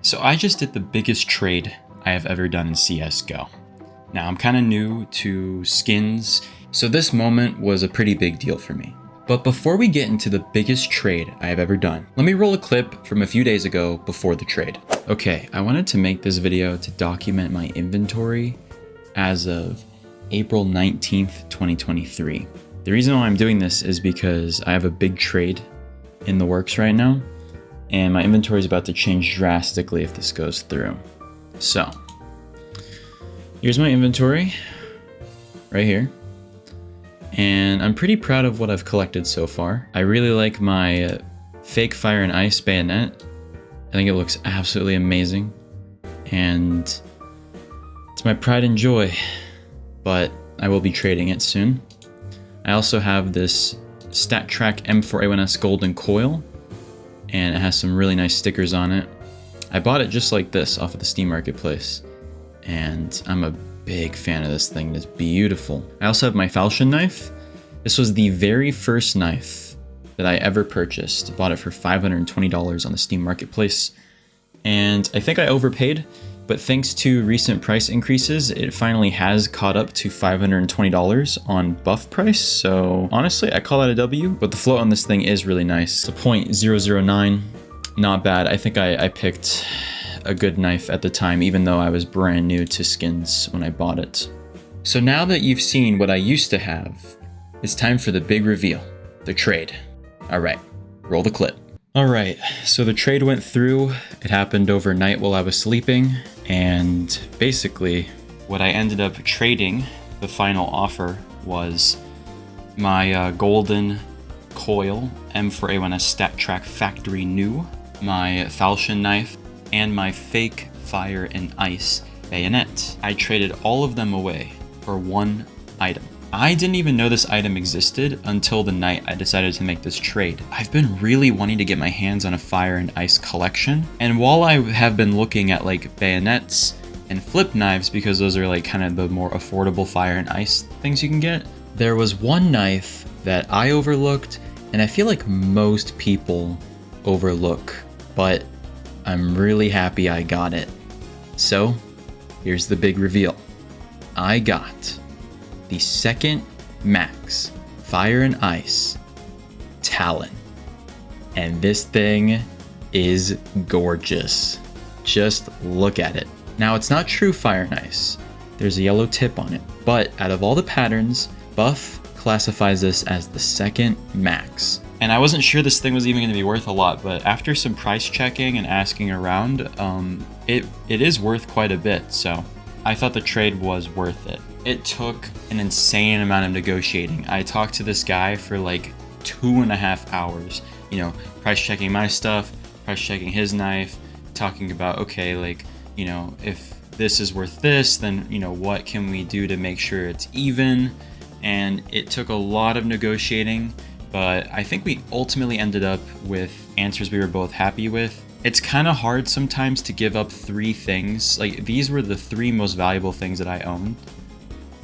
So I just did the biggest trade I have ever done in CSGO. Now I'm kind of new to skins, so this moment was a pretty big deal for me. But before we get into the biggest trade I have ever done, let me roll a clip from a few days ago before the trade. Okay, I wanted to make this video to document my inventory as of April 19th, 2023. The reason why I'm doing this is because I have a big trade in the works right now, and my inventory is about to change drastically if this goes through. So, here's my inventory, right here. And I'm pretty proud of what I've collected so far. I really like my fake Fire and Ice Bayonet. I think it looks absolutely amazing. And it's my pride and joy, but I will be trading it soon. I also have this StatTrak M4A1S Golden Coil, and it has some really nice stickers on it. I bought it just like this off of the Steam Marketplace, and I'm a big fan of this thing. It's beautiful. I also have my Falchion knife. This was the very first knife that I ever purchased. I bought it for $520 on the Steam Marketplace, and I think I overpaid, but thanks to recent price increases, it finally has caught up to $520 on buff price. So honestly, I call that a W, but the float on this thing is really nice. It's a .009, not bad. I think I picked a good knife at the time, even though I was brand new to skins when I bought it. So now that you've seen what I used to have, it's time for the big reveal, the trade. All right, roll the clip. All right, so the trade went through. It happened overnight while I was sleeping, and basically what I ended up trading, the final offer, was my Golden Coil M4A1S StatTrak Factory New, my Falchion knife, and my fake Fire and Ice Bayonet. I traded all of them away for one item. I didn't even know this item existed until the night I decided to make this trade. I've been really wanting to get my hands on a Fire and Ice collection, and while I have been looking at like bayonets and flip knives, because those are like kind of the more affordable Fire and Ice things you can get, there was one knife that I overlooked, and I feel like most people overlook, but I'm really happy I got it. So here's the big reveal. I got the second Max Fire and Ice Talon, and this thing is gorgeous. Just look at it. Now, it's not true Fire and Ice. There's a yellow tip on it, but out of all the patterns, Buff classifies this as the second Max. And I wasn't sure this thing was even going to be worth a lot, but after some price checking and asking around, it is worth quite a bit, so I thought the trade was worth it. It took an insane amount of negotiating. I talked to this guy for like 2.5 hours, you know, price checking my stuff, price checking his knife, talking about, okay, like, you know, if this is worth this, then, you know, what can we do to make sure it's even? And it took a lot of negotiating, but I think we ultimately ended up with answers we were both happy with. It's kind of hard sometimes to give up 3 things. Like, these were the 3 most valuable things that I owned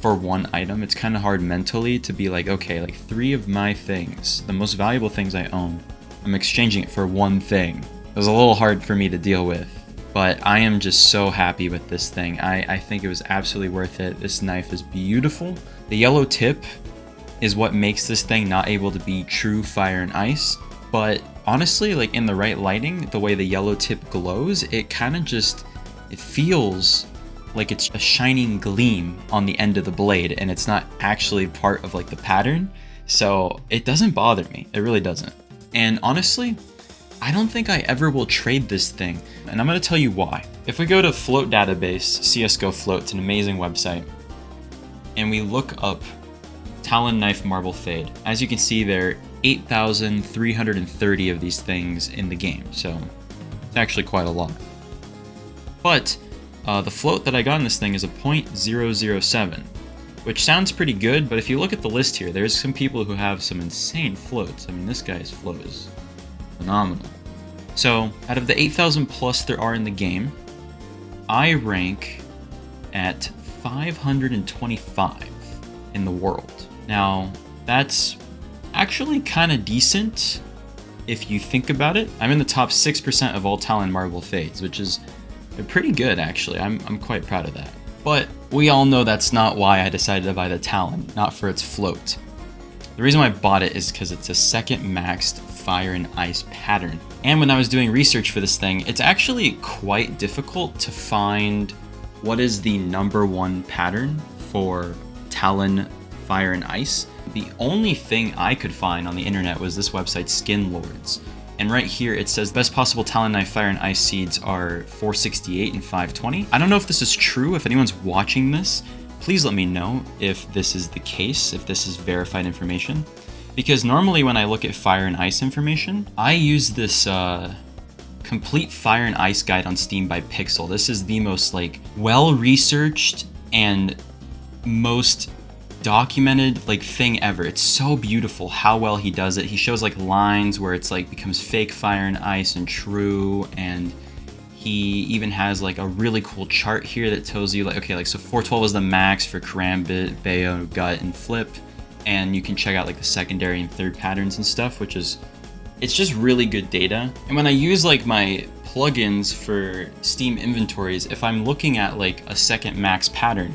for one item. It's kind of hard mentally to be like, okay, like 3 of my things, the most valuable things I own, I'm exchanging it for one thing. It was a little hard for me to deal with, but I am just so happy with this thing. I think it was absolutely worth it. This knife is beautiful. The yellow tip is what makes this thing not able to be true Fire and Ice, but honestly, like in the right lighting, the way the yellow tip glows, it kind of just, it feels like it's a shining gleam on the end of the blade, and it's not actually part of like the pattern. So it doesn't bother me. It really doesn't. And honestly, I don't think I ever will trade this thing, and I'm going to tell you why. If we go to Float Database, CSGO Float, it's an amazing website, and we look up Talon Knife Marble Fade, as you can see there are 8,330 of these things in the game, so it's actually quite a lot. But the float that I got in this thing is a .007, which sounds pretty good, but if you look at the list here, there's some people who have some insane floats. I mean, this guy's float is phenomenal. So out of the 8,000 plus there are in the game, I rank at 525 in the world. Now, that's actually kind of decent if you think about it, I'm in the top 6% of all Talon Marble Fades, which is pretty good actually. I'm quite proud of that. But we all know that's not why I decided to buy the Talon, not for its float. The reason why I bought it is because it's a second maxed fire and ice pattern. And when I was doing research for this thing, it's actually quite difficult to find what is the #1 pattern for Talon Fire and Ice. The only thing I could find on the internet was this website, Skin Lords. And right here it says best possible Talon Knife Fire and Ice seeds are 468 and 520. I don't know if this is true. If anyone's watching this, please let me know if this is the case, if this is verified information. Because normally when I look at fire and ice information, I use this complete fire and ice guide on Steam by Pixel. This is the most like well-researched and most documented like thing ever. It's so beautiful how well he does it. He shows like lines where it's like becomes fake fire and ice and true, and he even has like a really cool chart here that tells you like, okay, like so 412 is the max for Karambit, Bayo, Gut, and Flip, and you can check out like the secondary and third patterns and stuff, which is, it's just really good data. And when I use like my plugins for Steam inventories, if I'm looking at like a second max pattern,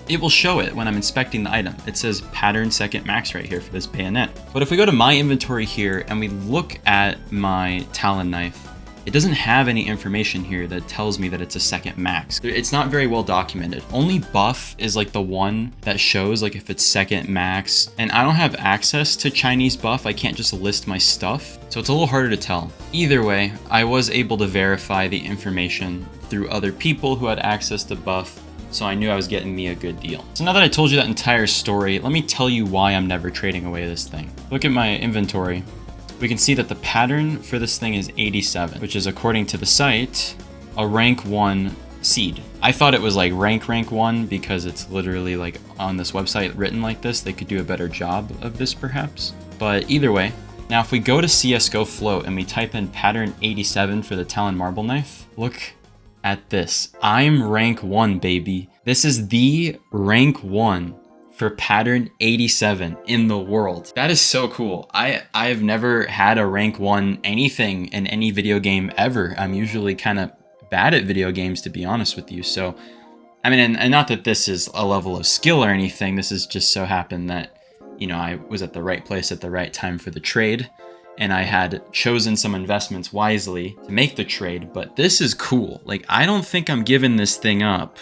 it will show it when I'm inspecting the item. It says pattern second max right here for this bayonet. But if we go to my inventory here and we look at my Talon knife, it doesn't have any information here that tells me that it's a second max. It's not very well documented. Only Buff is like the one that shows like if it's second max, and I don't have access to Chinese Buff. I can't just list my stuff, so it's a little harder to tell. Either way, I was able to verify the information through other people who had access to Buff, so I knew I was getting me a good deal. So now that I told you that entire story, let me tell you why I'm never trading away this thing. Look at my inventory. We can see that the pattern for this thing is 87, which is, according to the site, a rank 1 seed. I thought it was like rank 1 because it's literally like on this website written like this. They could do a better job of this perhaps. But either way, now if we go to CSGO Float and we type in pattern 87 for the Talon Marble Knife, look at this. I'm rank 1, baby. This is the rank 1 for pattern 87 in the world. That is so cool. I've never had a rank 1 anything in any video game ever. I'm usually kind of bad at video games, to be honest with you. So, I mean, and not that this is a level of skill or anything. This is just so happened that, you know, I was at the right place at the right time for the trade, and I had chosen some investments wisely to make the trade. But this is cool. Like, I don't think I'm giving this thing up,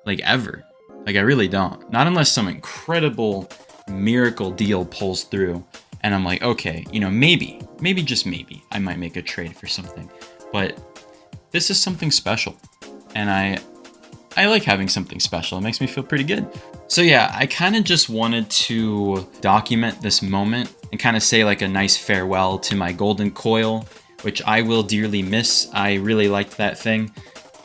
like, ever. Like, I really don't. Not unless some incredible miracle deal pulls through and I'm like, okay, you know, maybe just maybe I might make a trade for something. But this is something special, and I like having something special. It makes me feel pretty good. So yeah, I kind of just wanted to document this moment and kind of say like a nice farewell to my Golden Coil, which I will dearly miss. I really liked that thing.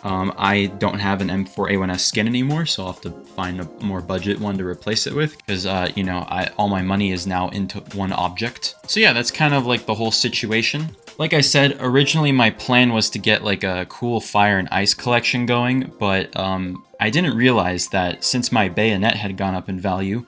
I don't have an M4A1S skin anymore, so I'll have to find a more budget one to replace it with, because you know, all my money is now into one object. So yeah, that's kind of like the whole situation. Like I said, originally my plan was to get like a cool fire and ice collection going, but I didn't realize that since my bayonet had gone up in value,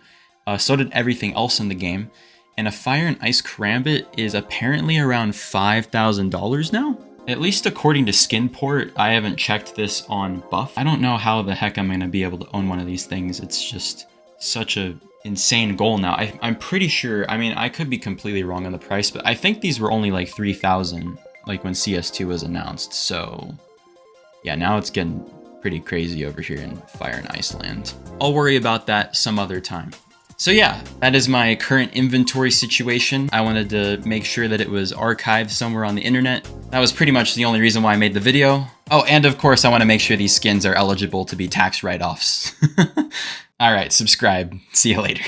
so did everything else in the game, and a fire and ice karambit is apparently around $5,000 now. At least according to Skinport. I haven't checked this on Buff. I don't know how the heck I'm going to be able to own one of these things. It's just such a insane goal now. I'm pretty sure, I mean, I could be completely wrong on the price, but I think these were only like 3,000, like when CS2 was announced. So yeah, now it's getting pretty crazy over here in Fire and Ice land. I'll worry about that some other time. So yeah, that is my current inventory situation. I wanted to make sure that it was archived somewhere on the internet. That was pretty much the only reason why I made the video. Oh, and of course I want to make sure these skins are eligible to be tax write-offs. All right, subscribe. See you later.